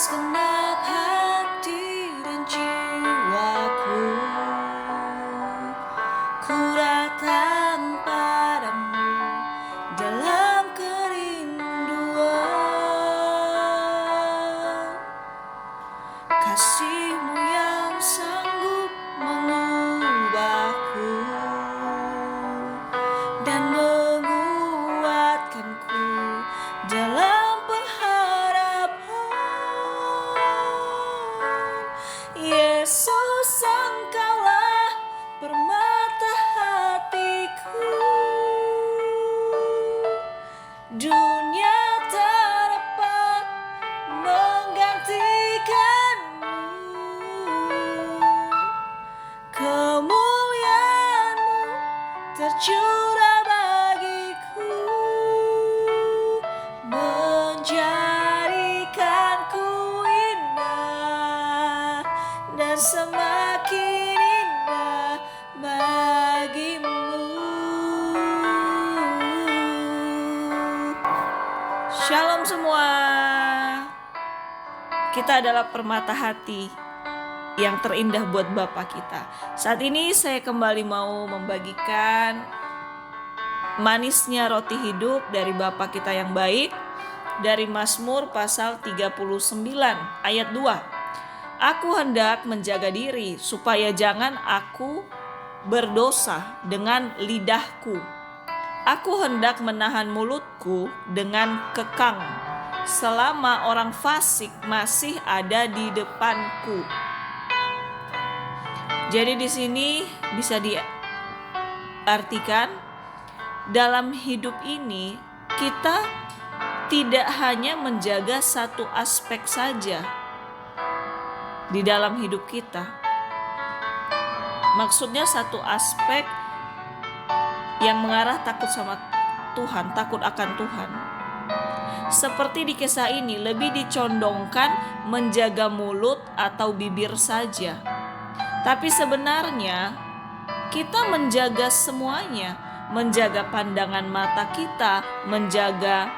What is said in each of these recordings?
segenap hati dan jiwaku, ku datang padamu dalam kerinduan. Kasih-Mu yang sanggup mengubahku dan menguatkanku dalam pengharapan. Yesus, Engkaulah permata hatiku. Dunia tak dapat menggantikanmu. Kemuliaan-Mu tercurah bagiku, menjadikanku indah dan semakin indah bagimu. Shalom semua. Kita adalah permata hati yang terindah buat Bapa kita. Saat ini saya kembali mau membagikan manisnya roti hidup dari Bapa kita yang baik, dari Mazmur pasal 39 ayat 2. Aku hendak menjaga diri supaya jangan aku berdosa dengan lidahku. Aku hendak menahan mulutku dengan kekang selama orang fasik masih ada di depanku. Jadi di sini bisa diartikan dalam hidup ini kita tidak hanya menjaga satu aspek saja di dalam hidup kita. Maksudnya satu aspek yang mengarah takut sama Tuhan, takut akan Tuhan. Seperti di kisah ini lebih dicondongkan menjaga mulut atau bibir saja. Tapi sebenarnya kita menjaga semuanya, menjaga pandangan mata kita, menjaga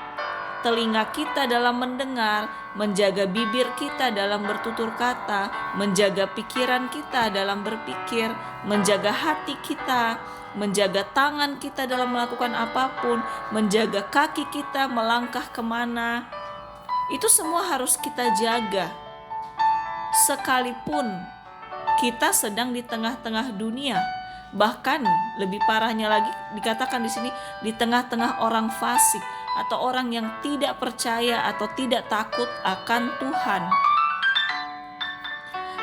telinga kita dalam mendengar, menjaga bibir kita dalam bertutur kata, menjaga pikiran kita dalam berpikir, menjaga hati kita, menjaga tangan kita dalam melakukan apapun, menjaga kaki kita melangkah kemana. Itu semua harus kita jaga. Sekalipun kita sedang di tengah-tengah dunia, bahkan lebih parahnya lagi dikatakan di sini di tengah-tengah orang fasik atau orang yang tidak percaya atau tidak takut akan Tuhan.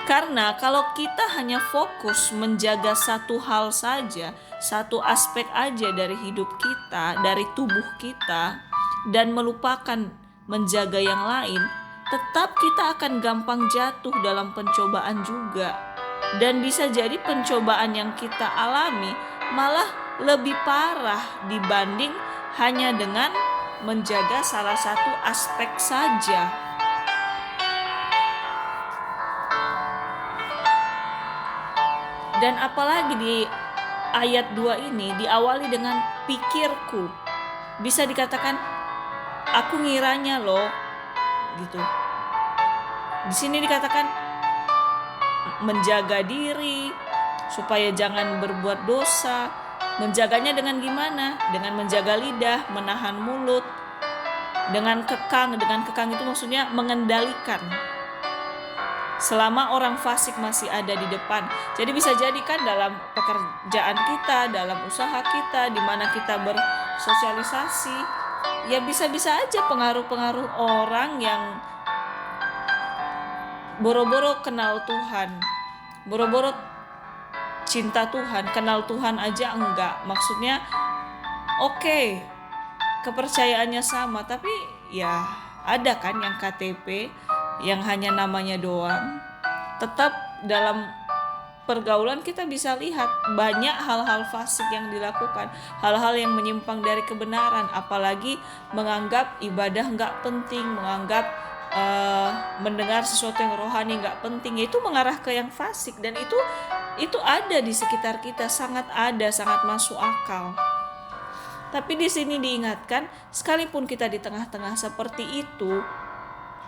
Karena kalau kita hanya fokus menjaga satu hal saja, satu aspek aja dari hidup kita, dari tubuh kita, dan melupakan menjaga yang lain, tetap kita akan gampang jatuh dalam pencobaan juga. Dan bisa jadi pencobaan yang kita alami malah lebih parah dibanding hanya dengan menjaga salah satu aspek saja. Dan apalagi di ayat 2 ini diawali dengan pikirku. Bisa dikatakan aku ngiranya loh gitu. Di sini dikatakan menjaga diri supaya jangan berbuat dosa. Menjaganya dengan gimana? Dengan menjaga lidah, menahan mulut, dengan kekang. Dengan kekang itu maksudnya mengendalikan selama orang fasik masih ada di depan. Jadi bisa jadi kan dalam pekerjaan kita, dalam usaha kita, di mana kita bersosialisasi, ya bisa-bisa aja pengaruh-pengaruh orang yang boro-boro kenal Tuhan, boro-boro cinta Tuhan, kenal Tuhan aja enggak. Maksudnya oke, kepercayaannya sama, tapi ya ada kan yang KTP, yang hanya namanya doang. Tetap dalam pergaulan kita bisa lihat banyak hal-hal fasik yang dilakukan, hal-hal yang menyimpang dari kebenaran, apalagi menganggap ibadah enggak penting, menganggap mendengar sesuatu yang rohani enggak penting. Itu mengarah ke yang fasik, dan itu ada di sekitar kita, sangat ada, sangat masuk akal. Tapi di sini diingatkan, sekalipun kita di tengah-tengah seperti itu,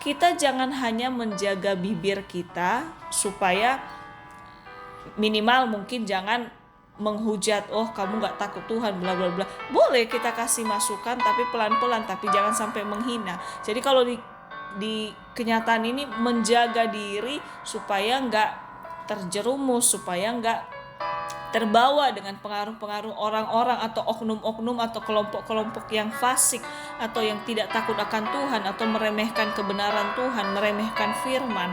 kita jangan hanya menjaga bibir kita supaya minimal mungkin jangan menghujat, oh kamu gak takut Tuhan bla bla bla. Boleh kita kasih masukan tapi pelan-pelan, tapi jangan sampai menghina. Jadi kalau di kenyataan ini menjaga diri supaya gak terjerumus, supaya gak terbawa dengan pengaruh-pengaruh orang-orang atau oknum-oknum atau kelompok-kelompok yang fasik atau yang tidak takut akan Tuhan atau meremehkan kebenaran Tuhan, meremehkan firman.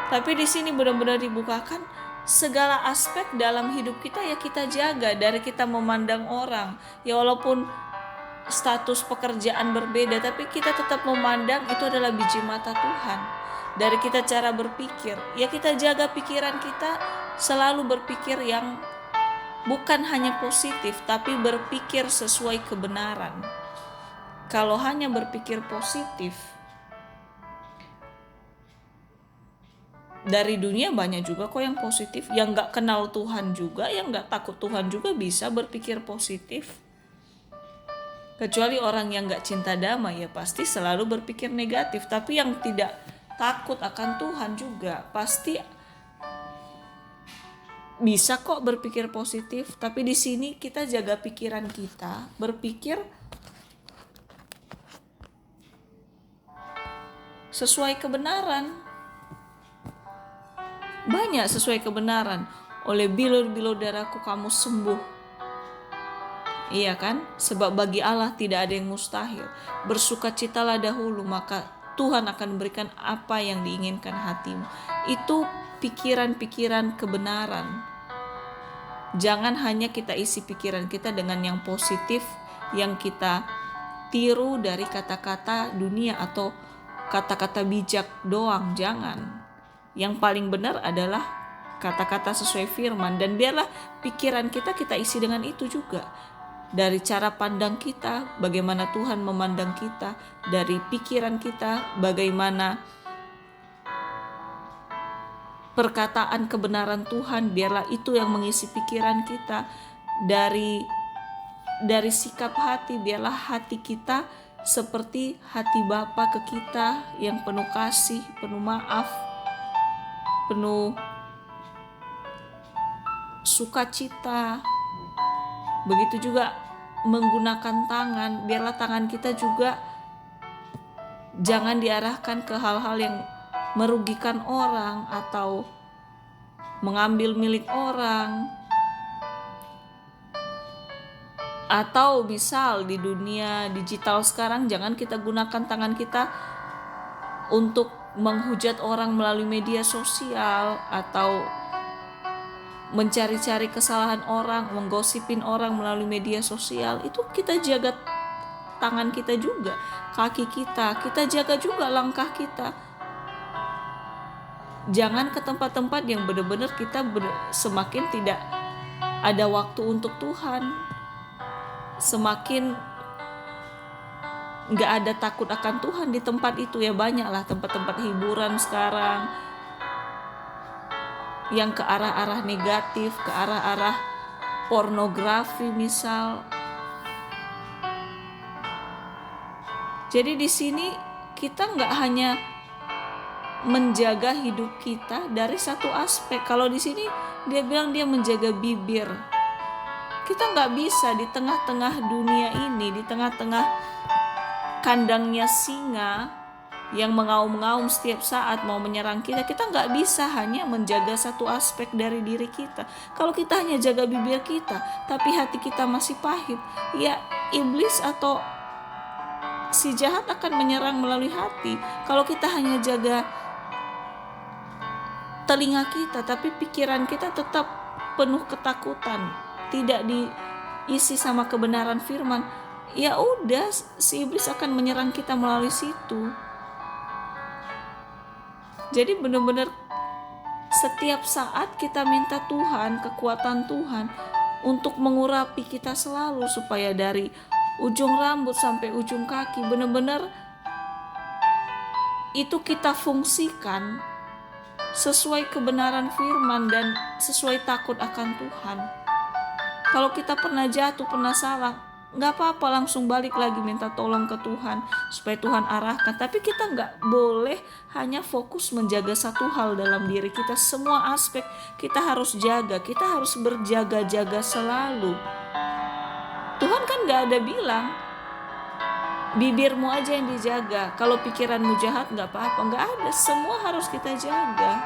Tapi di sini benar-benar dibukakan segala aspek dalam hidup kita ya kita jaga, dari kita memandang orang. Ya walaupun status pekerjaan berbeda, tapi kita tetap memandang itu adalah biji mata Tuhan. Dari kita cara berpikir, ya kita jaga pikiran kita selalu berpikir yang bukan hanya positif, tapi berpikir sesuai kebenaran. Kalau hanya berpikir positif, dari dunia banyak juga kok yang positif, yang gak kenal Tuhan juga, yang gak takut Tuhan juga bisa berpikir positif. Kecuali orang yang gak cinta damai ya pasti selalu berpikir negatif. Tapi yang tidak takut akan Tuhan juga pasti bisa kok berpikir positif. Tapi di sini kita jaga pikiran kita, berpikir sesuai kebenaran. Banyak sesuai kebenaran. Oleh bilur-bilur darahku kamu sembuh. Iya kan? Sebab bagi Allah tidak ada yang mustahil. Bersukacitalah dahulu, maka Tuhan akan memberikan apa yang diinginkan hatimu. Itu pikiran-pikiran kebenaran. Jangan hanya kita isi pikiran kita dengan yang positif, yang kita tiru dari kata-kata dunia atau kata-kata bijak doang. Jangan. Yang paling benar adalah kata-kata sesuai firman. Dan biarlah pikiran kita isi dengan itu juga. Dari cara pandang kita, bagaimana Tuhan memandang kita. Dari pikiran kita, bagaimana perkataan kebenaran Tuhan, biarlah itu yang mengisi pikiran kita. Dari sikap hati, biarlah hati kita seperti hati Bapa ke kita, yang penuh kasih, penuh maaf, penuh sukacita. Begitu juga menggunakan tangan, biarlah tangan kita juga jangan diarahkan ke hal-hal yang merugikan orang atau mengambil milik orang. Atau misal di dunia digital sekarang, jangan kita gunakan tangan kita untuk menghujat orang melalui media sosial atau mencari-cari kesalahan orang, menggosipin orang melalui media sosial. Itu kita jaga tangan kita juga, kaki kita jaga juga langkah kita. Jangan ke tempat-tempat yang benar-benar kita semakin tidak ada waktu untuk Tuhan, semakin gak ada takut akan Tuhan di tempat itu. Ya banyaklah tempat-tempat hiburan sekarang yang ke arah-arah negatif, ke arah-arah pornografi misal. Jadi di sini kita nggak hanya menjaga hidup kita dari satu aspek. Kalau di sini dia bilang dia menjaga bibir. Kita nggak bisa di tengah-tengah dunia ini, di tengah-tengah kandangnya singa yang mengaum-ngaum setiap saat mau menyerang kita. Kita gak bisa hanya menjaga satu aspek dari diri kita. Kalau kita hanya jaga bibir kita tapi hati kita masih pahit, ya iblis atau si jahat akan menyerang melalui hati. Kalau kita hanya jaga telinga kita tapi pikiran kita tetap penuh ketakutan, tidak diisi sama kebenaran firman, ya udah si iblis akan menyerang kita melalui situ. Jadi benar-benar setiap saat kita minta Tuhan, kekuatan Tuhan untuk mengurapi kita selalu, supaya dari ujung rambut sampai ujung kaki benar-benar itu kita fungsikan sesuai kebenaran firman dan sesuai takut akan Tuhan. Kalau kita pernah jatuh, pernah salah, nggak apa-apa, langsung balik lagi minta tolong ke Tuhan supaya Tuhan arahkan. Tapi kita nggak boleh hanya fokus menjaga satu hal dalam diri kita. Semua aspek kita harus jaga, kita harus berjaga-jaga selalu. Tuhan kan nggak ada bilang bibirmu aja yang dijaga, kalau pikiranmu jahat nggak apa-apa, nggak ada. Semua harus kita jaga.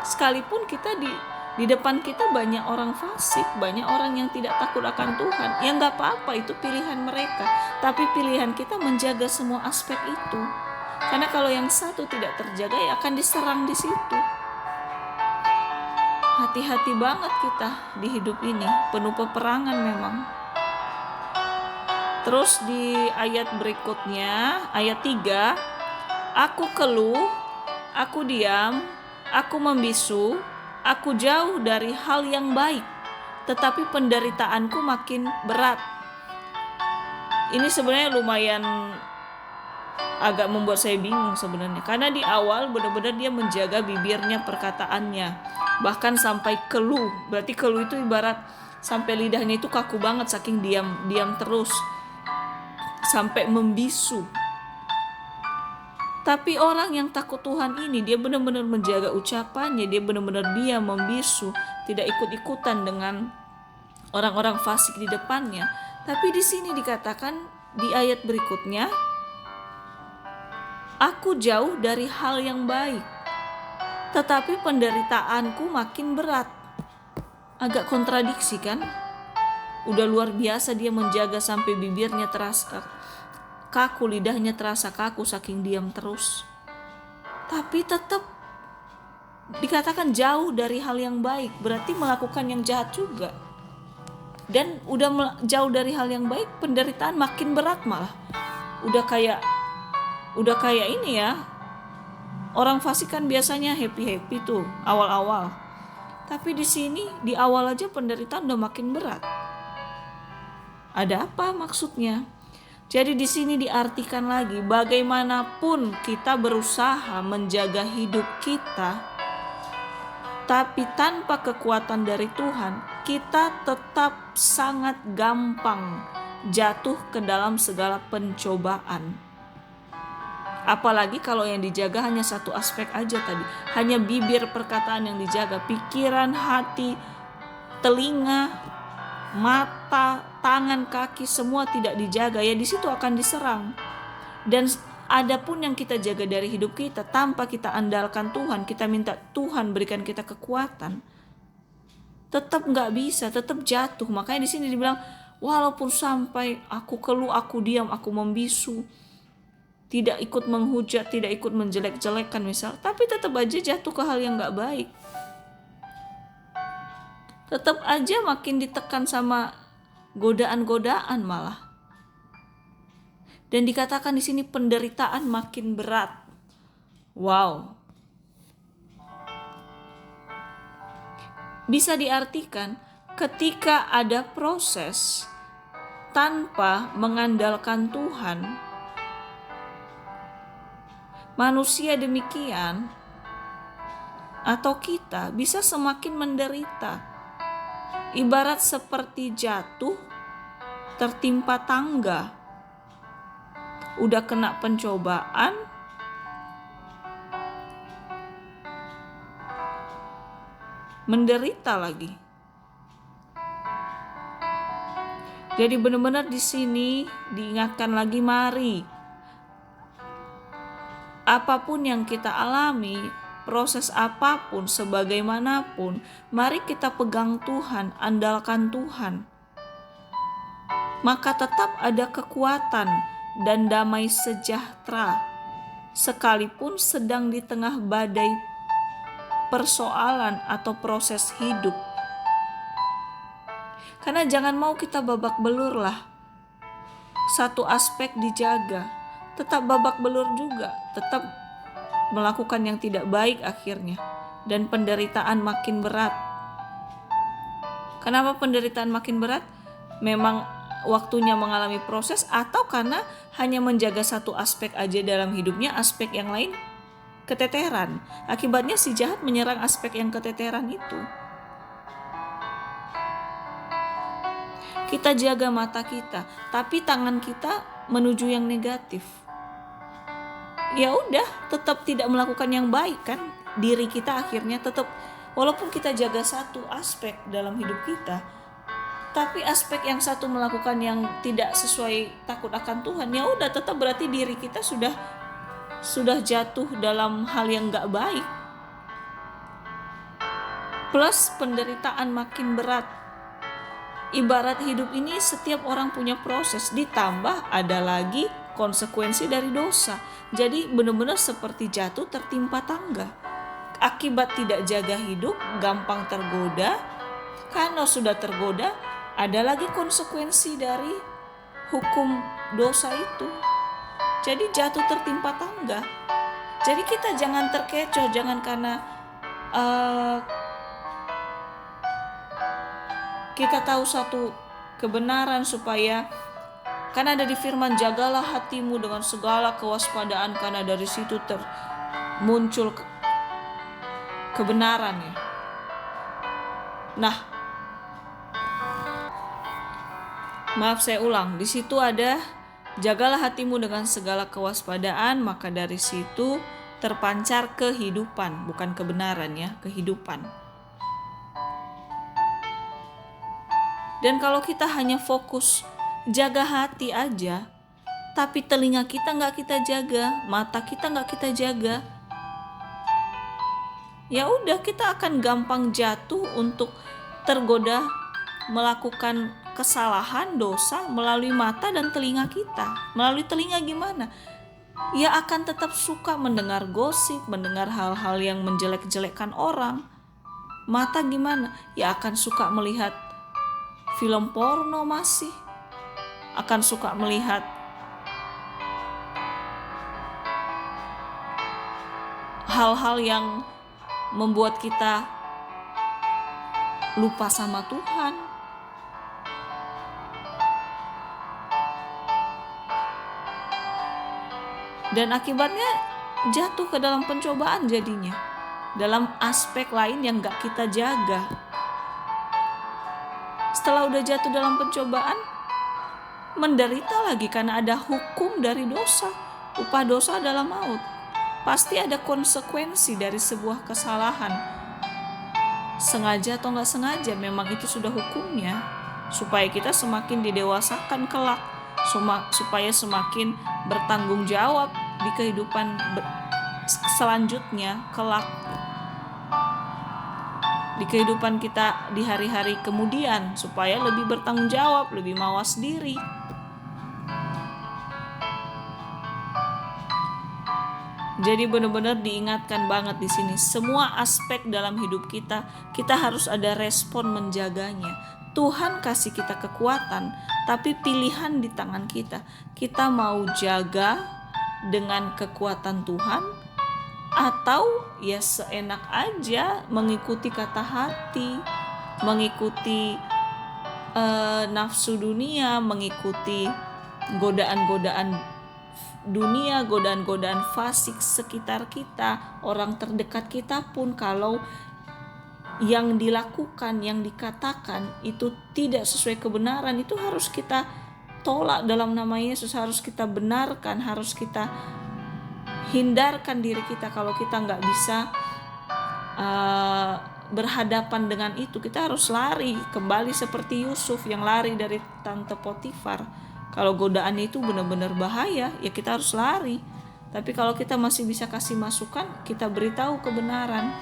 Sekalipun kita di depan kita banyak orang fasik, banyak orang yang tidak takut akan Tuhan, ya nggak apa-apa, itu pilihan mereka. Tapi pilihan kita menjaga semua aspek itu. Karena kalau yang satu tidak terjaga, ya akan diserang di situ. Hati-hati banget kita di hidup ini, penuh peperangan memang. Terus di ayat berikutnya, ayat 3, aku keluh, aku diam, aku membisu, aku jauh dari hal yang baik, tetapi penderitaanku makin berat. Ini sebenarnya lumayan agak membuat saya bingung sebenarnya. Karena di awal benar-benar dia menjaga bibirnya, perkataannya. Bahkan sampai keluh. Berarti keluh itu ibarat sampai lidahnya itu kaku banget saking diam terus. Sampai membisu. Tapi orang yang takut Tuhan ini, dia benar-benar menjaga ucapannya, dia benar-benar diam, membisu, tidak ikut-ikutan dengan orang-orang fasik di depannya. Tapi di sini dikatakan di ayat berikutnya, aku jauh dari hal yang baik, tetapi penderitaanku makin berat. Agak kontradiksi kan? Udah luar biasa dia menjaga sampai bibirnya terasa kaku, lidahnya terasa kaku saking diam terus. Tapi tetap dikatakan jauh dari hal yang baik, berarti melakukan yang jahat juga. Dan udah jauh dari hal yang baik, penderitaan makin berat malah. Udah kayak ini ya. Orang fasik kan biasanya happy tuh awal-awal. Tapi di sini di awal aja penderitaan udah makin berat. Ada apa maksudnya? Jadi di sini diartikan lagi, bagaimanapun kita berusaha menjaga hidup kita, tapi tanpa kekuatan dari Tuhan, kita tetap sangat gampang jatuh ke dalam segala pencobaan. Apalagi kalau yang dijaga hanya satu aspek aja tadi, hanya bibir, perkataan yang dijaga, pikiran, hati, telinga, mata, tangan, kaki, semua tidak dijaga, ya di situ akan diserang. Dan adapun yang kita jaga dari hidup kita, tanpa kita andalkan Tuhan, kita minta Tuhan berikan kita kekuatan, tetap nggak bisa, tetap jatuh. Makanya di sini dibilang, walaupun sampai aku keluh, aku diam, aku membisu, tidak ikut menghujat, tidak ikut menjelek-jelekan misal, tapi tetap aja jatuh ke hal yang nggak baik. Tetap aja makin ditekan sama godaan-godaan malah. Dan dikatakan di sini penderitaan makin berat. Wow. Bisa diartikan ketika ada proses tanpa mengandalkan Tuhan, manusia demikian atau kita bisa semakin menderita. Ibarat seperti jatuh tertimpa tangga. Udah kena pencobaan, menderita lagi. Jadi benar-benar di sini diingatkan lagi, mari apapun yang kita alami, proses apapun, sebagaimanapun, mari kita pegang Tuhan, andalkan Tuhan. Maka tetap ada kekuatan dan damai sejahtera, sekalipun sedang di tengah badai persoalan atau proses hidup. Karena jangan mau kita babak belur lah. Satu aspek dijaga, tetap babak belur juga, tetap melakukan yang tidak baik akhirnya, dan penderitaan makin berat. Kenapa penderitaan makin berat? Memang waktunya mengalami proses, atau karena hanya menjaga satu aspek aja dalam hidupnya, aspek yang lain keteteran. Akibatnya si jahat menyerang aspek yang keteteran itu. Kita jaga mata kita, tapi tangan kita menuju yang negatif. Ya udah, tetap tidak melakukan yang baik kan? Diri kita akhirnya tetap, walaupun kita jaga satu aspek dalam hidup kita, tapi aspek yang satu melakukan yang tidak sesuai takut akan Tuhan, ya udah tetap berarti diri kita sudah jatuh dalam hal yang gak baik. Plus penderitaan makin berat. Ibarat hidup ini setiap orang punya proses, ditambah ada lagi konsekuensi dari dosa. Jadi benar-benar seperti jatuh tertimpa tangga. Akibat tidak jaga hidup, gampang tergoda. Karena sudah tergoda, ada lagi konsekuensi dari hukum dosa itu. Jadi jatuh tertimpa tangga. Jadi kita jangan terkecoh, jangan karena kita tahu satu kebenaran, supaya kan ada di firman, jagalah hatimu dengan segala kewaspadaan, karena dari situ muncul kebenaran ya. Nah, maaf saya ulang, di situ ada jagalah hatimu dengan segala kewaspadaan, maka dari situ terpancar kehidupan, bukan kebenaran ya, kehidupan. Dan kalau kita hanya fokus jaga hati aja, tapi telinga kita gak kita jaga, mata kita gak kita jaga, ya udah kita akan gampang jatuh untuk tergoda melakukan kesalahan, dosa melalui mata dan telinga kita. Melalui telinga gimana? Ya akan tetap suka mendengar gosip, mendengar hal-hal yang menjelek-jelekkan orang. Mata gimana? Ya akan suka melihat film porno, masih akan suka melihat hal-hal yang membuat kita lupa sama Tuhan. Dan akibatnya jatuh ke dalam pencobaan jadinya, dalam aspek lain yang gak kita jaga. Setelah udah jatuh dalam pencobaan, menderita lagi karena ada hukum dari dosa. Upah dosa adalah maut. Pasti ada konsekuensi dari sebuah kesalahan. Sengaja atau gak sengaja, memang itu sudah hukumnya. Supaya kita semakin didewasakan kelak, supaya semakin bertanggung jawab di kehidupan selanjutnya kelak, di kehidupan kita di hari-hari kemudian, supaya lebih bertanggung jawab, lebih mawas diri. Jadi benar-benar diingatkan banget di sini, semua aspek dalam hidup kita harus ada respon menjaganya. Tuhan kasih kita kekuatan, tapi pilihan di tangan kita. Kita mau jaga dengan kekuatan Tuhan, atau ya seenak aja mengikuti kata hati, mengikuti nafsu dunia, mengikuti godaan-godaan dunia, godaan-godaan fasik sekitar kita, orang terdekat kita pun. Kalau yang dilakukan, yang dikatakan itu tidak sesuai kebenaran, itu harus kita tolak dalam nama Yesus, harus kita benarkan, harus kita hindarkan diri kita. Kalau kita gak bisa berhadapan dengan itu, kita harus lari kembali seperti Yusuf yang lari dari tante Potifar. Kalau godaan itu benar-benar bahaya, ya kita harus lari. Tapi kalau kita masih bisa kasih masukan, kita beritahu kebenaran.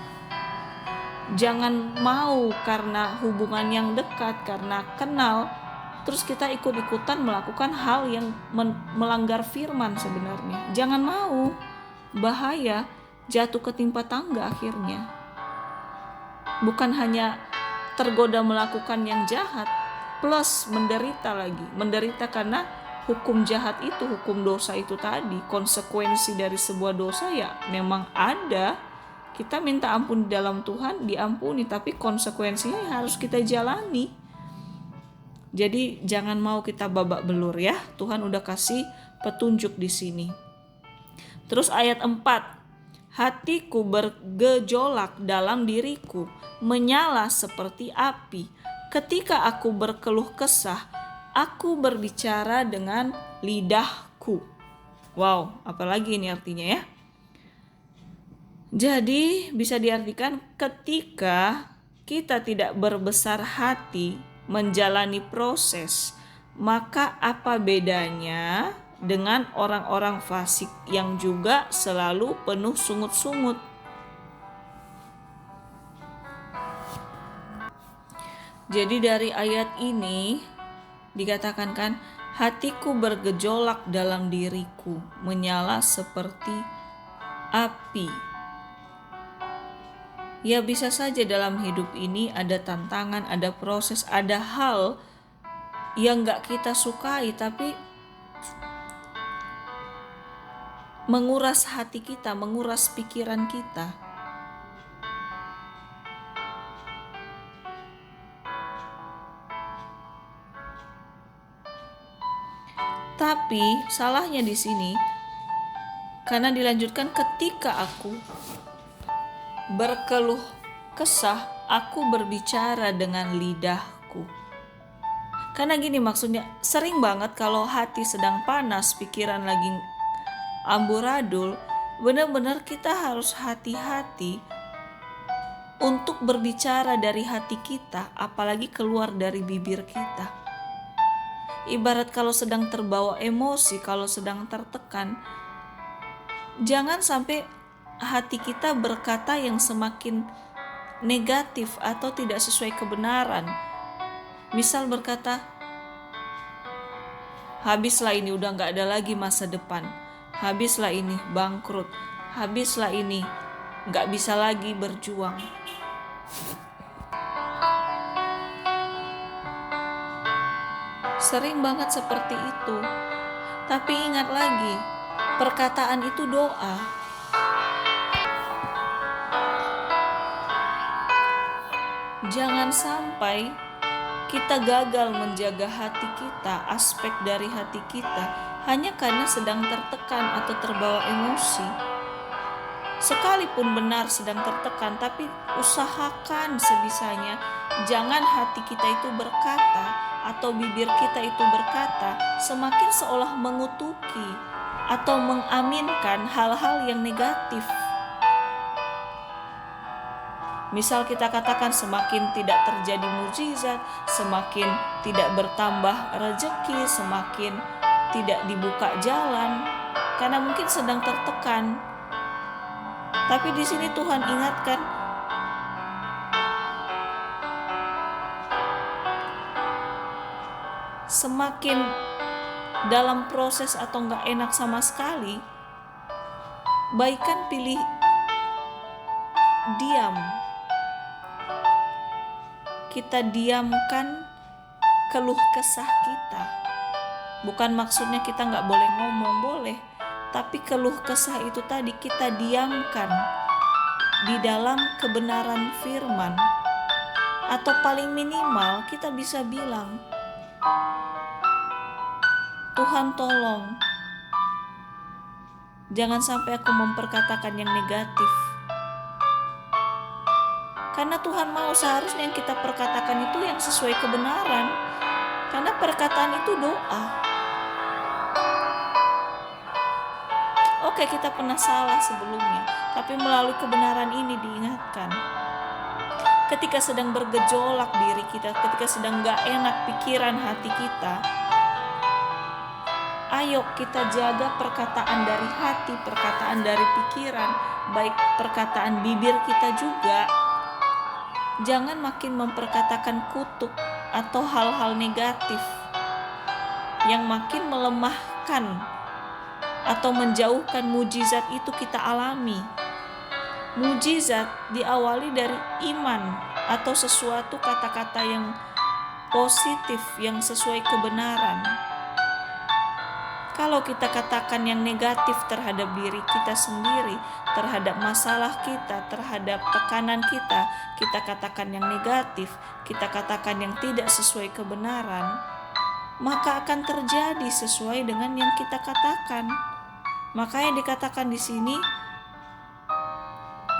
Jangan mau karena hubungan yang dekat, karena kenal, terus kita ikut-ikutan melakukan hal yang melanggar firman sebenarnya. Jangan mau, bahaya, jatuh ketimpa tangga akhirnya. Bukan hanya tergoda melakukan yang jahat, plus menderita lagi. Menderita karena hukum jahat itu, hukum dosa itu tadi. Konsekuensi dari sebuah dosa ya memang ada. Kita minta ampun di dalam Tuhan, diampuni, tapi konsekuensinya harus kita jalani. Jadi jangan mau kita babak belur ya. Tuhan udah kasih petunjuk di sini. Terus ayat 4. Hatiku bergejolak dalam diriku, menyala seperti api. ketika aku berkeluh kesah, aku berbicara dengan lidahku. Wow, apalagi ini artinya ya? Jadi bisa diartikan ketika kita tidak berbesar hati menjalani proses, maka apa bedanya dengan orang-orang fasik yang juga selalu penuh sungut-sungut? Jadi dari ayat ini dikatakan kan, hatiku bergejolak dalam diriku, menyala seperti api. Ya bisa saja dalam hidup ini ada tantangan, ada proses, ada hal yang gak kita sukai, tapi menguras hati kita, menguras pikiran kita. Tapi salahnya di sini karena dilanjutkan ketika aku berkeluh kesah, aku berbicara dengan lidahku. Karena gini maksudnya, sering banget kalau hati sedang panas, pikiran lagi amburadul, benar-benar kita harus hati-hati untuk berbicara dari hati kita, apalagi keluar dari bibir kita. Ibarat kalau sedang terbawa emosi, kalau sedang tertekan, jangan sampai hati kita berkata yang semakin negatif atau tidak sesuai kebenaran. Misal berkata, habislah ini, udah gak ada lagi masa depan. Habislah ini, bangkrut. Habislah ini, gak bisa lagi berjuang. Sering banget seperti itu. Tapi ingat lagi, perkataan itu doa. Jangan sampai kita gagal menjaga hati kita, aspek dari hati kita, hanya karena sedang tertekan atau terbawa emosi. Sekalipun benar sedang tertekan, tapi usahakan sebisanya jangan hati kita itu berkata atau bibir kita itu berkata semakin seolah mengutuki atau mengaminkan hal-hal yang negatif. Misal kita katakan semakin tidak terjadi mukjizat, semakin tidak bertambah rezeki, semakin tidak dibuka jalan, karena mungkin sedang tertekan. Tapi di sini Tuhan ingatkan, semakin dalam proses atau gak enak sama sekali, baikkan pilih diam. Kita diamkan keluh kesah kita. Bukan maksudnya kita gak boleh ngomong, boleh. Tapi keluh kesah itu tadi kita diamkan di dalam kebenaran firman. Atau paling minimal kita bisa bilang, Tuhan tolong, jangan sampai aku memperkatakan yang negatif. Karena Tuhan mau seharusnya yang kita perkatakan itu yang sesuai kebenaran. Karena perkataan itu doa. Oke, kita pernah salah sebelumnya, tapi melalui kebenaran ini diingatkan. Ketika sedang bergejolak diri kita, ketika sedang gak enak pikiran hati kita, ayo kita jaga perkataan dari hati, perkataan dari pikiran, baik perkataan bibir kita juga. Jangan makin memperkatakan kutuk atau hal-hal negatif yang makin melemahkan atau menjauhkan mujizat itu kita alami. Mujizat diawali dari iman atau sesuatu kata-kata yang positif, yang sesuai kebenaran. Kalau kita katakan yang negatif terhadap diri kita sendiri, terhadap masalah kita, terhadap tekanan kita katakan yang negatif, kita katakan yang tidak sesuai kebenaran, maka akan terjadi sesuai dengan yang kita katakan. Makanya dikatakan di sini,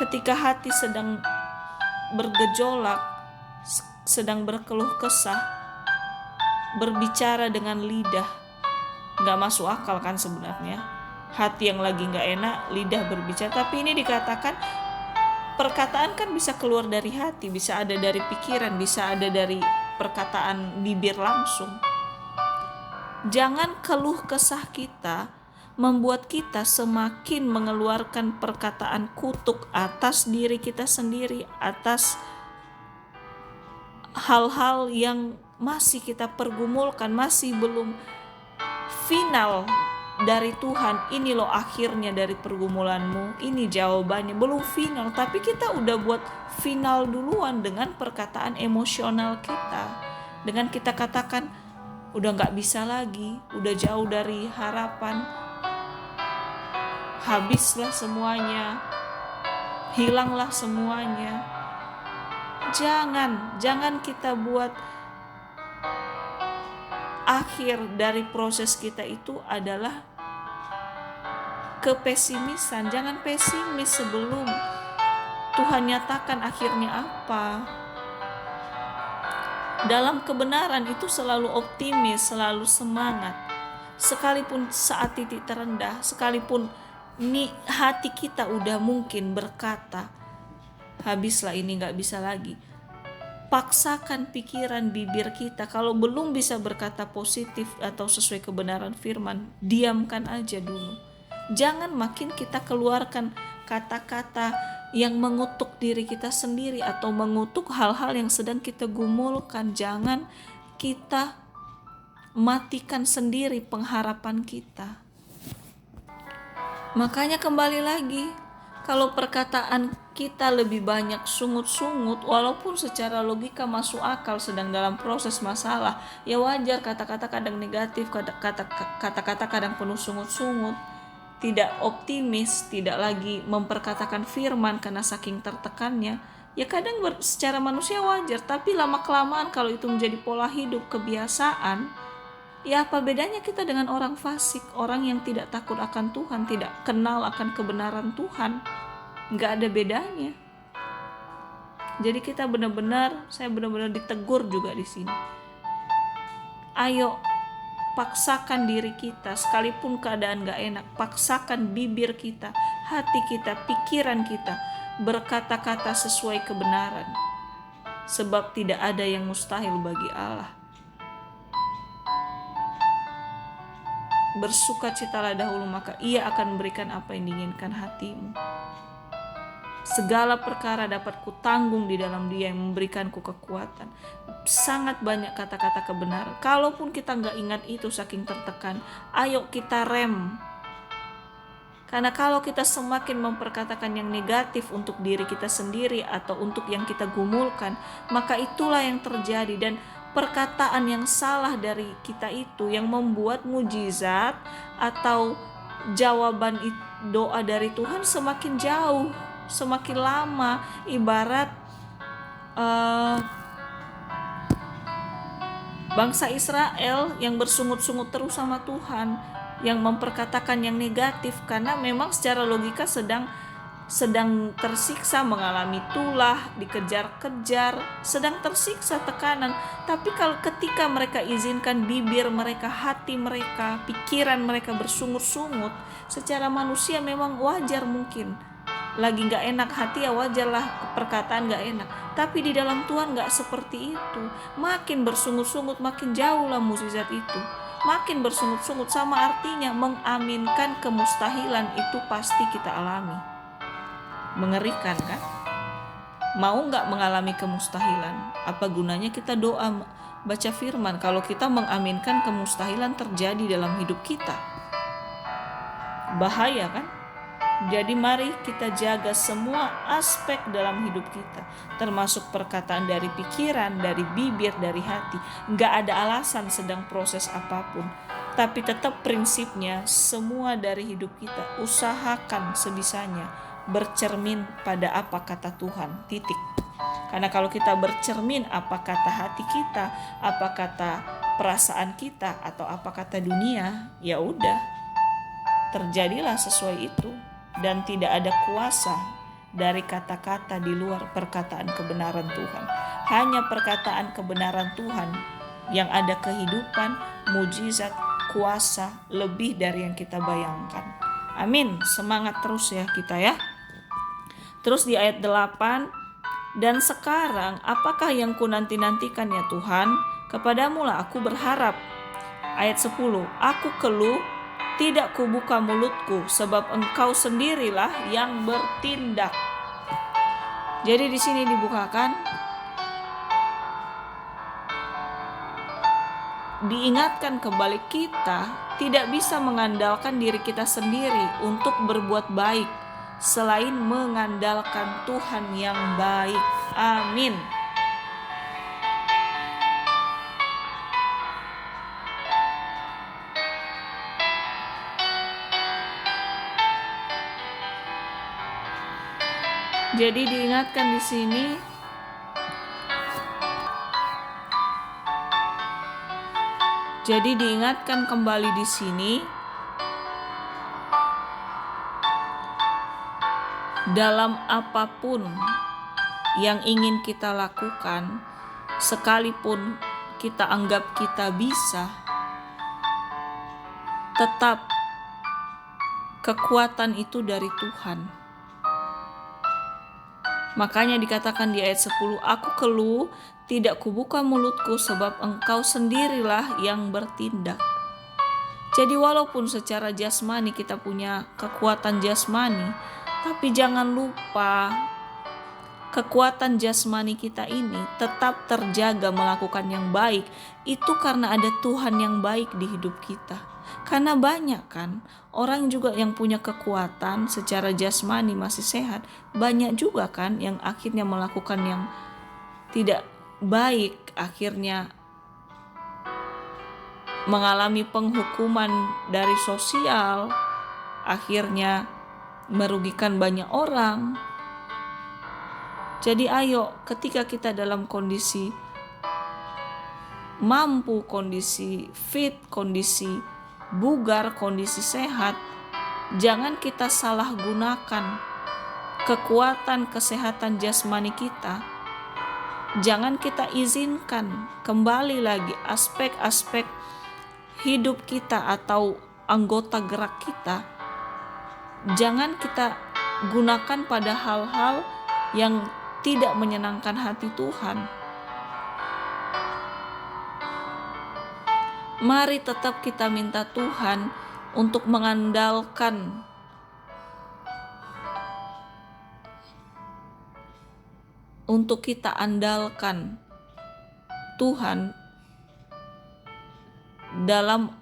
ketika hati sedang bergejolak, sedang berkeluh kesah, berbicara dengan lidah, gak masuk akal kan sebenarnya. Hati yang lagi gak enak, lidah berbicara. Tapi ini dikatakan perkataan kan bisa keluar dari hati, bisa ada dari pikiran, bisa ada dari perkataan bibir langsung. Jangan keluh kesah kita membuat kita semakin mengeluarkan perkataan kutuk atas diri kita sendiri, atas hal-hal yang masih kita pergumulkan, masih belum final dari Tuhan. Ini loh akhirnya dari pergumulanmu, ini jawabannya, belum final, tapi kita udah buat final duluan dengan perkataan emosional kita, dengan kita katakan udah gak bisa lagi, udah jauh dari harapan, habislah semuanya, hilanglah semuanya. Jangan kita buat akhir dari proses kita itu adalah kepesimisan. Jangan pesimis sebelum Tuhan nyatakan akhirnya apa. Dalam kebenaran itu selalu optimis, selalu semangat. Sekalipun saat titik terendah, sekalipun hati kita udah mungkin berkata, habislah ini, gak bisa lagi. Paksakan pikiran bibir kita. Kalau belum bisa berkata positif atau sesuai kebenaran firman, diamkan aja dulu. Jangan makin kita keluarkan kata-kata yang mengutuk diri kita sendiri atau mengutuk hal-hal yang sedang kita gumulkan. Jangan kita matikan sendiri pengharapan kita. Makanya kembali lagi, kalau perkataan kita lebih banyak sungut-sungut, walaupun secara logika masuk akal sedang dalam proses masalah, ya wajar kata-kata kadang negatif, kata-kata kadang penuh sungut-sungut, tidak optimis, tidak lagi memperkatakan firman karena saking tertekannya. Ya kadang secara manusia wajar, tapi lama-kelamaan kalau itu menjadi pola hidup, kebiasaan, ya apa bedanya kita dengan orang fasik, orang yang tidak takut akan Tuhan, tidak kenal akan kebenaran Tuhan. Nggak ada bedanya. Jadi saya benar-benar ditegur juga di sini. Ayo paksakan diri kita, sekalipun keadaan nggak enak, paksakan bibir kita, hati kita, pikiran kita berkata-kata sesuai kebenaran. Sebab tidak ada yang mustahil bagi Allah. Bersukacitalah dahulu, maka Ia akan memberikan apa yang diinginkan hatimu. Segala perkara dapat kutanggung di dalam Dia yang memberikanku kekuatan. Sangat banyak kata-kata kebenaran. Kalaupun kita gak ingat itu saking tertekan, ayo kita rem. Karena kalau kita semakin memperkatakan yang negatif untuk diri kita sendiri atau untuk yang kita gumulkan, maka itulah yang terjadi. Dan perkataan yang salah dari kita itu yang membuat mujizat atau jawaban doa dari Tuhan semakin jauh, semakin lama. Ibarat bangsa Israel yang bersungut-sungut terus sama Tuhan, yang memperkatakan yang negatif karena memang secara logika sedang tersiksa, mengalami tulah, dikejar-kejar, sedang tersiksa tekanan. Tapi kalau ketika mereka izinkan bibir mereka, hati mereka, pikiran mereka bersungut-sungut, secara manusia memang wajar, mungkin lagi gak enak hati, ya wajarlah perkataan gak enak. Tapi di dalam Tuhan gak seperti itu. Makin bersungut-sungut makin jauh lah mukjizat itu. Makin bersungut-sungut sama artinya mengaminkan kemustahilan itu pasti kita alami. Mengerikan kan? Mau gak mengalami kemustahilan? Apa gunanya kita doa, baca firman kalau kita mengaminkan kemustahilan terjadi dalam hidup kita? Bahaya kan? Jadi mari kita jaga semua aspek dalam hidup kita, termasuk perkataan dari pikiran, dari bibir, dari hati. Gak ada alasan sedang proses apapun, tapi tetap prinsipnya semua dari hidup kita usahakan sebisanya bercermin pada apa kata Tuhan, titik. Karena kalau kita bercermin apa kata hati kita, apa kata perasaan kita, atau apa kata dunia, ya udah, terjadilah sesuai itu. Dan tidak ada kuasa dari kata-kata di luar perkataan kebenaran Tuhan. Hanya perkataan kebenaran Tuhan yang ada kehidupan, mujizat, kuasa lebih dari yang kita bayangkan. Amin. Semangat terus ya kita ya. Terus di ayat 8, dan sekarang apakah yang ku nanti-nantikan ya Tuhan? Kepadamu lah aku berharap. Ayat 10, aku keluh, tidak kubuka mulutku, sebab engkau sendirilah yang bertindak. Jadi di sini dibukakan, diingatkan kembali kita tidak bisa mengandalkan diri kita sendiri untuk berbuat baik selain mengandalkan Tuhan yang baik. Amin. Jadi diingatkan di sini, kembali di sini, dalam apapun yang ingin kita lakukan, sekalipun kita anggap kita bisa, tetap kekuatan itu dari Tuhan. Makanya dikatakan di ayat 10, aku keluh, tidak kubuka mulutku, sebab engkau sendirilah yang bertindak. Jadi walaupun secara jasmani kita punya kekuatan jasmani, tapi jangan lupa kekuatan jasmani kita ini tetap terjaga melakukan yang baik. Itu karena ada Tuhan yang baik di hidup kita. Karena banyak kan orang juga yang punya kekuatan secara jasmani masih sehat, banyak juga kan yang akhirnya melakukan yang tidak baik, akhirnya mengalami penghukuman dari sosial, akhirnya merugikan banyak orang. Jadi ayo, ketika kita dalam kondisi mampu, kondisi fit, kondisi bugar, kondisi sehat, jangan kita salah gunakan kekuatan kesehatan jasmani kita. Jangan kita izinkan kembali lagi aspek-aspek hidup kita atau anggota gerak kita. Jangan kita gunakan pada hal-hal yang tidak menyenangkan hati Tuhan. Mari tetap kita minta Tuhan untuk mengandalkan kita andalkan Tuhan dalam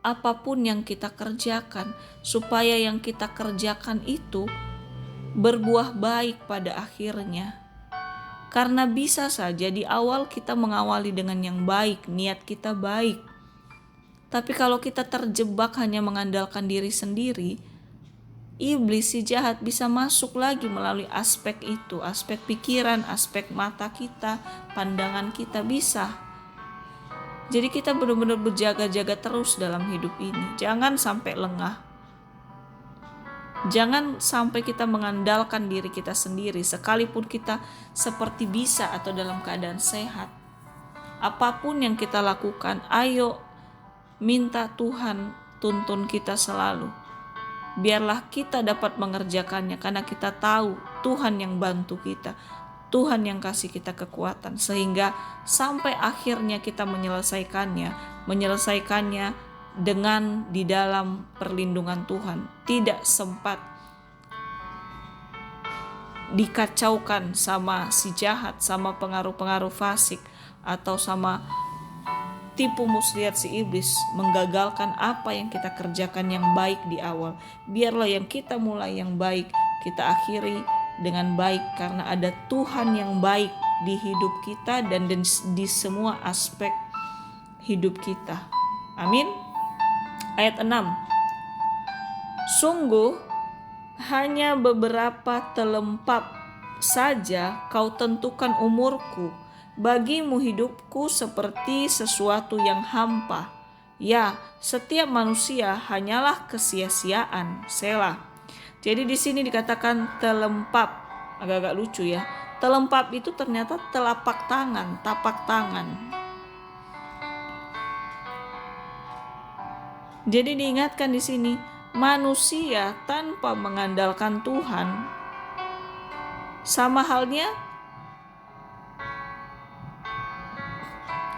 apapun yang kita kerjakan, supaya yang kita kerjakan itu berbuah baik pada akhirnya. Karena bisa saja di awal kita mengawali dengan yang baik, niat kita baik. Tapi kalau kita terjebak hanya mengandalkan diri sendiri, iblis si jahat bisa masuk lagi melalui aspek itu, aspek pikiran, aspek mata kita, pandangan kita bisa. Jadi kita benar-benar berjaga-jaga terus dalam hidup ini. Jangan sampai lengah. Jangan sampai kita mengandalkan diri kita sendiri, sekalipun kita seperti bisa atau dalam keadaan sehat. Apapun yang kita lakukan, ayo minta Tuhan tuntun kita selalu. Biarlah kita dapat mengerjakannya, karena kita tahu Tuhan yang bantu kita, Tuhan yang kasih kita kekuatan, sehingga sampai akhirnya kita menyelesaikannya dengan di dalam perlindungan Tuhan. Tidak sempat dikacaukan sama si jahat, sama pengaruh-pengaruh fasik, atau sama tipu muslihat si iblis menggagalkan apa yang kita kerjakan yang baik di awal. Biarlah yang kita mulai yang baik, kita akhiri dengan baik, karena ada Tuhan yang baik di hidup kita dan di semua aspek hidup kita. Amin. Ayat 6. Sungguh hanya beberapa telempap saja kau tentukan umurku. Bagimu hidupku seperti sesuatu yang hampa. Ya, setiap manusia hanyalah kesia-siaan. Selah. Jadi di sini dikatakan telempap. Agak-agak lucu ya. Telempap itu ternyata telapak tangan, tapak tangan. Jadi diingatkan di sini, manusia tanpa mengandalkan Tuhan sama halnya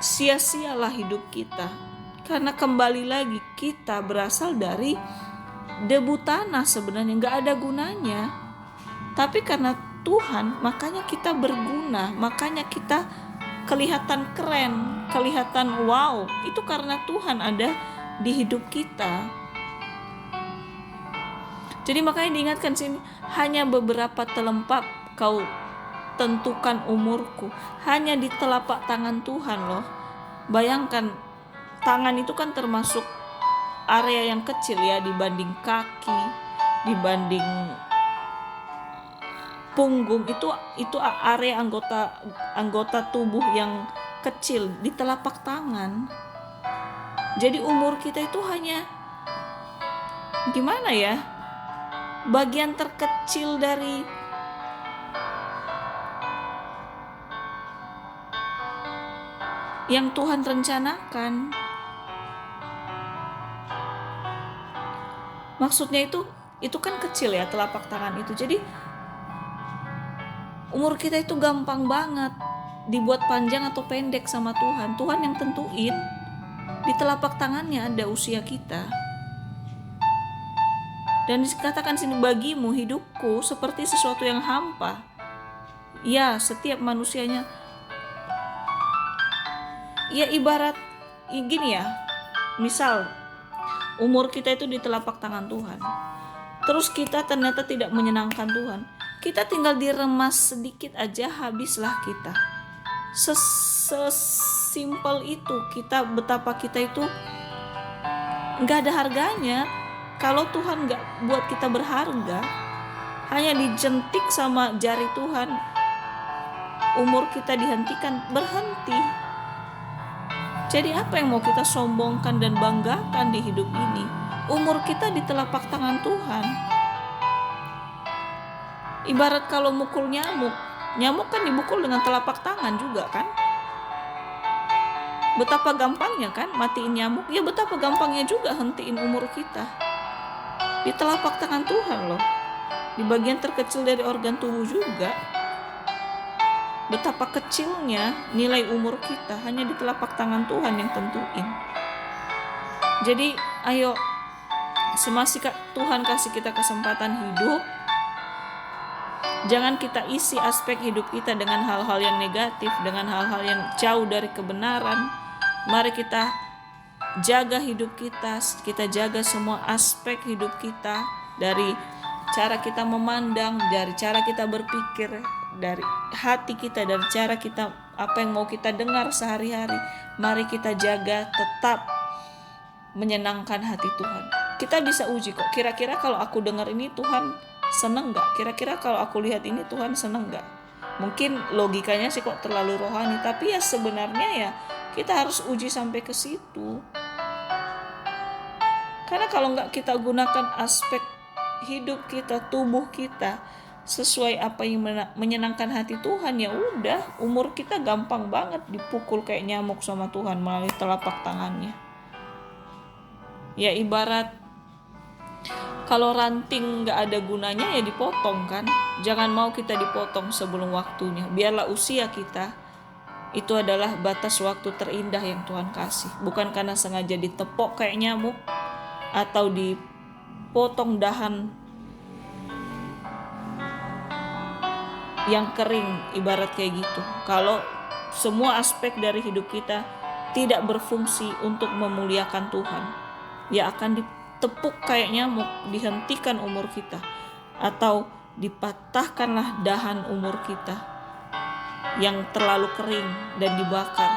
sia-sialah hidup kita. Karena kembali lagi kita berasal dari debu tanah, sebenarnya gak ada gunanya. Tapi karena Tuhan, makanya kita berguna, makanya kita kelihatan keren, kelihatan wow. Itu karena Tuhan ada di hidup kita. Jadi makanya diingatkan sini, hanya beberapa telempap kau tentukan umurku. Hanya di telapak tangan Tuhan loh. Bayangkan, tangan itu kan termasuk area yang kecil ya, dibanding kaki, dibanding punggung. Itu area anggota tubuh yang kecil di telapak tangan. Jadi umur kita itu hanya gimana ya, bagian terkecil dari yang Tuhan rencanakan. Maksudnya itu kan kecil ya, telapak tangan itu. Jadi umur kita itu gampang banget dibuat panjang atau pendek sama Tuhan. Tuhan yang tentuin. Di telapak tangannya ada usia kita. Dan dikatakan sini, bagimu hidupku seperti sesuatu yang hampa. Ya, setiap manusianya. Ya ibarat gini ya. Misal umur kita itu di telapak tangan Tuhan. Terus kita ternyata tidak menyenangkan Tuhan. Kita tinggal diremas sedikit aja, habislah kita. Sesimpel itu, betapa kita itu gak ada harganya. Kalau Tuhan gak buat kita berharga, hanya dijentik sama jari Tuhan, umur kita dihentikan, berhenti. Jadi apa yang mau kita sombongkan dan banggakan di hidup ini? Umur kita di telapak tangan Tuhan. Ibarat kalau mukul nyamuk kan dibukul dengan telapak tangan juga kan? Betapa gampangnya kan matiin nyamuk, ya betapa gampangnya juga hentiin umur kita. Di telapak tangan Tuhan loh. Di bagian terkecil dari organ tubuh juga. Betapa kecilnya nilai umur kita, hanya di telapak tangan Tuhan yang tentuin. Jadi ayo, semasih Tuhan kasih kita kesempatan hidup, jangan kita isi aspek hidup kita dengan hal-hal yang negatif, dengan hal-hal yang jauh dari kebenaran. Mari kita jaga hidup kita jaga semua aspek hidup kita, dari cara kita memandang, dari cara kita berpikir, dari hati kita, dari cara kita, apa yang mau kita dengar sehari-hari. Mari kita jaga tetap menyenangkan hati Tuhan. Kita bisa uji kok, kira-kira kalau aku dengar ini Tuhan seneng gak? Kira-kira kalau aku lihat ini Tuhan seneng gak? Mungkin logikanya sih kok terlalu rohani, tapi ya sebenarnya ya kita harus uji sampai ke situ. Karena kalau gak kita gunakan aspek hidup kita, tubuh kita sesuai apa yang menyenangkan hati Tuhan, ya udah, umur kita gampang banget dipukul kayak nyamuk sama Tuhan melalui telapak tangannya. Ya ibarat kalau ranting gak ada gunanya ya dipotong kan. Jangan mau kita dipotong sebelum waktunya. Biarlah usia kita itu adalah batas waktu terindah yang Tuhan kasih. Bukan karena sengaja ditepok kayak nyamuk atau dipotong dahan yang kering, ibarat kayak gitu. Kalau semua aspek dari hidup kita tidak berfungsi untuk memuliakan Tuhan, ya akan ditepuk kayak nyamuk, dihentikan umur kita, atau dipatahkanlah dahan umur kita yang terlalu kering dan dibakar.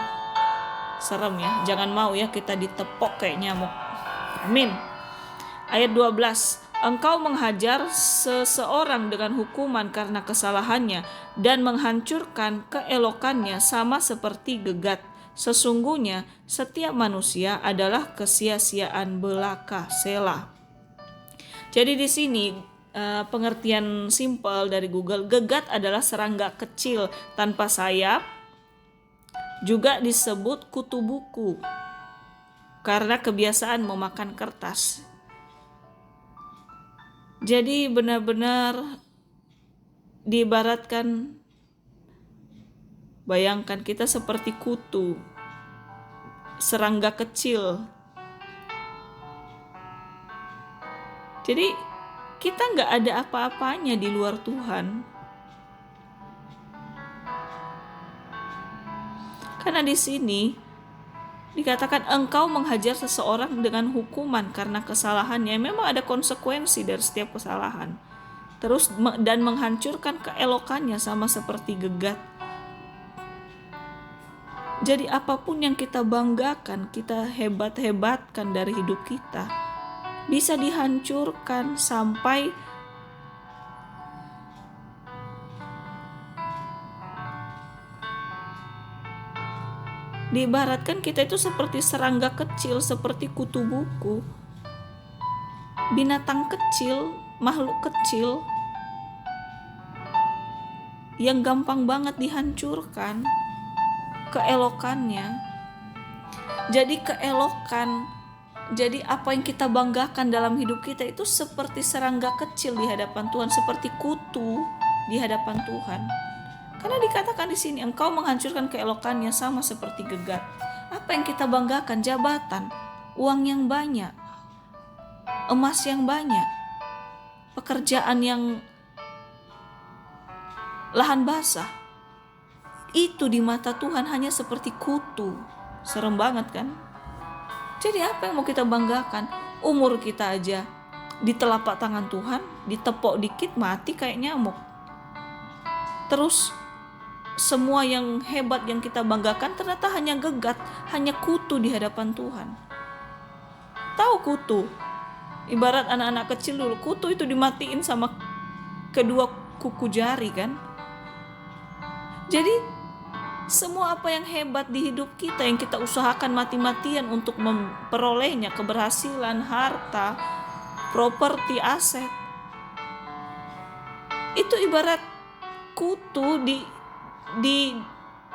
Serem ya, jangan mau ya kita ditepok kayak nyamuk. Amin. Ayat 12. Engkau menghajar seseorang dengan hukuman karena kesalahannya dan menghancurkan keelokannya sama seperti gegat. Sesungguhnya setiap manusia adalah kesia-siaan belaka. Selah. Jadi di sini pengertian simpel dari Google, gegat adalah serangga kecil tanpa sayap, juga disebut kutu buku karena kebiasaan memakan kertas. Jadi benar-benar diibaratkan, bayangkan kita seperti kutu, serangga kecil. Jadi kita nggak ada apa-apanya di luar Tuhan. Karena di sini dikatakan engkau menghajar seseorang dengan hukuman karena kesalahannya. Memang ada konsekuensi dari setiap kesalahan. Terus dan menghancurkan keelokannya sama seperti gegat. Jadi apapun yang kita banggakan, kita hebat-hebatkan dari hidup kita, bisa dihancurkan sampai diibaratkan kita itu seperti serangga kecil, seperti kutu buku, binatang kecil, makhluk kecil yang gampang banget dihancurkan keelokannya. Jadi jadi apa yang kita banggakan dalam hidup kita itu seperti serangga kecil di hadapan Tuhan, seperti kutu di hadapan Tuhan. Karena dikatakan di sini engkau menghancurkan keelokannya sama seperti gegat. Apa yang kita banggakan? Jabatan, uang yang banyak, emas yang banyak, pekerjaan yang lahan basah. Itu di mata Tuhan hanya seperti kutu. Serem banget kan? Jadi apa yang mau kita banggakan? Umur kita aja di telapak tangan Tuhan, ditepok dikit mati kayak nyamuk. Terus semua yang hebat yang kita banggakan ternyata hanya gegat, hanya kutu di hadapan Tuhan. Tahu kutu? Ibarat anak-anak kecil dulu, kutu itu dimatiin sama kedua kuku jari kan? Jadi semua apa yang hebat di hidup kita, yang kita usahakan mati-matian untuk memperolehnya, keberhasilan, harta, properti, aset, itu ibarat kutu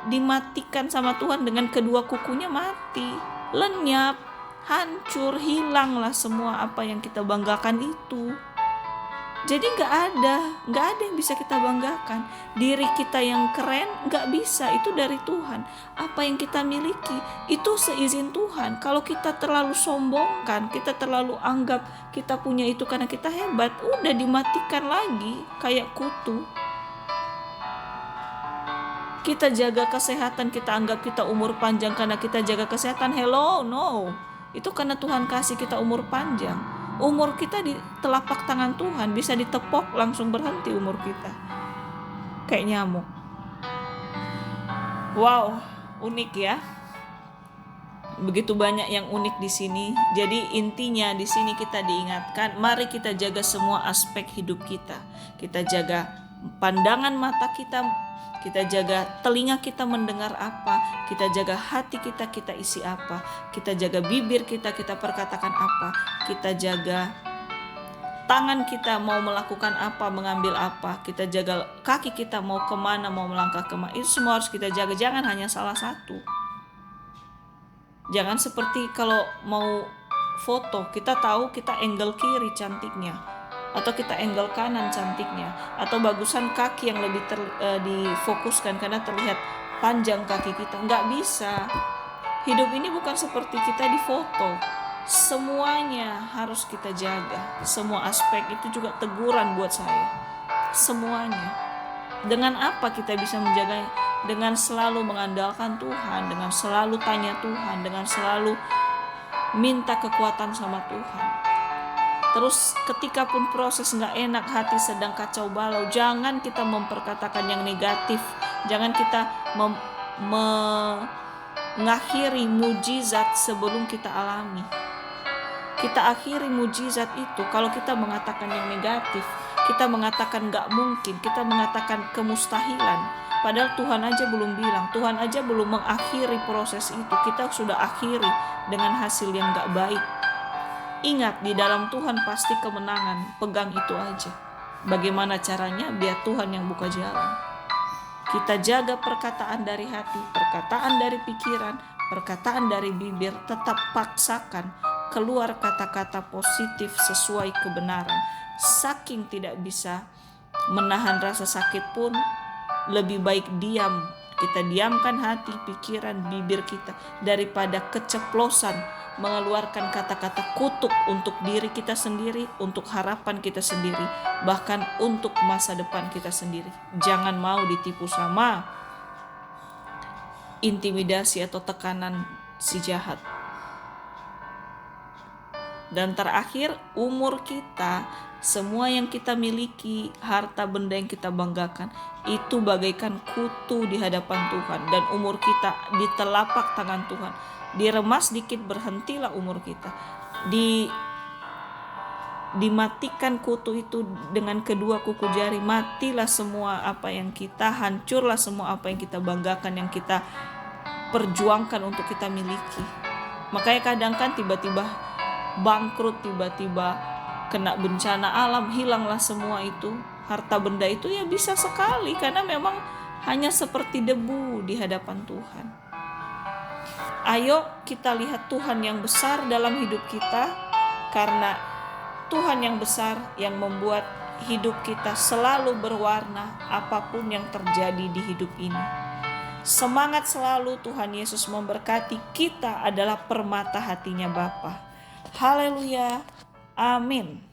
dimatikan sama Tuhan dengan kedua kukunya mati, lenyap, hancur, hilanglah semua apa yang kita banggakan itu. Jadi gak ada yang bisa kita banggakan. Diri kita yang keren gak bisa, itu dari Tuhan. Apa yang kita miliki itu seizin Tuhan. Kalau kita terlalu sombongkan, kita terlalu anggap kita punya itu karena kita hebat, udah dimatikan lagi kayak kutu. Kita jaga kesehatan, kita anggap kita umur panjang karena kita jaga kesehatan. Hello, no. Itu karena Tuhan kasih kita umur panjang. Umur kita di telapak tangan Tuhan, bisa ditepok langsung berhenti umur kita. Kayak nyamuk. Wow, unik ya. Begitu banyak yang unik di sini. Jadi intinya di sini kita diingatkan, mari kita jaga semua aspek hidup kita. Kita jaga pandangan mata kita jaga telinga kita mendengar apa, kita jaga hati kita isi apa, kita jaga bibir kita perkatakan apa, kita jaga tangan kita mau melakukan apa, mengambil apa, kita jaga kaki kita mau kemana, mau melangkah kemana, itu semua harus kita jaga, jangan hanya salah satu. Jangan seperti kalau mau foto, kita tahu kita angle kiri cantiknya, atau kita angle kanan cantiknya, atau bagusan kaki yang lebih difokuskan karena terlihat panjang kaki kita. Nggak bisa. Hidup ini bukan seperti kita di foto. Semuanya harus kita jaga. Semua aspek itu juga teguran buat saya. Semuanya. Dengan apa kita bisa menjaganya? Dengan selalu mengandalkan Tuhan, dengan selalu tanya Tuhan, dengan selalu minta kekuatan sama Tuhan. Terus ketika pun proses gak enak, hati sedang kacau balau, jangan kita memperkatakan yang negatif. Jangan kita mengakhiri mujizat sebelum kita alami. Kita akhiri mujizat itu kalau kita mengatakan yang negatif. Kita mengatakan gak mungkin, kita mengatakan kemustahilan. Padahal Tuhan aja belum bilang, Tuhan aja belum mengakhiri proses itu. Kita sudah akhiri dengan hasil yang gak baik. Ingat, di dalam Tuhan pasti kemenangan, pegang itu aja. Bagaimana caranya? Biar Tuhan yang buka jalan. Kita jaga perkataan dari hati, perkataan dari pikiran, perkataan dari bibir. Tetap paksakan keluar kata-kata positif sesuai kebenaran. Saking tidak bisa menahan rasa sakit pun, lebih baik diam. Kita diamkan hati, pikiran, bibir kita daripada keceplosan mengeluarkan kata-kata kutuk untuk diri kita sendiri, untuk harapan kita sendiri, bahkan untuk masa depan kita sendiri. Jangan mau ditipu sama intimidasi atau tekanan si jahat. Dan terakhir, umur kita, semua yang kita miliki, harta benda yang kita banggakan, itu bagaikan kutu di hadapan Tuhan. Dan umur kita di telapak tangan Tuhan. Diremas dikit, berhentilah umur kita. Dimatikan kutu itu dengan kedua kuku jari. Matilah semua apa yang kita, hancurlah semua apa yang kita banggakan, yang kita perjuangkan untuk kita miliki. Makanya kadang kan tiba-tiba bangkrut, tiba-tiba kena bencana alam, hilanglah semua itu. Harta benda itu ya bisa sekali, karena memang hanya seperti debu di hadapan Tuhan. Ayo kita lihat Tuhan yang besar dalam hidup kita, karena Tuhan yang besar yang membuat hidup kita selalu berwarna apapun yang terjadi di hidup ini. Semangat selalu, Tuhan Yesus memberkati. Kita adalah permata hatinya Bapa. Haleluya. Amin.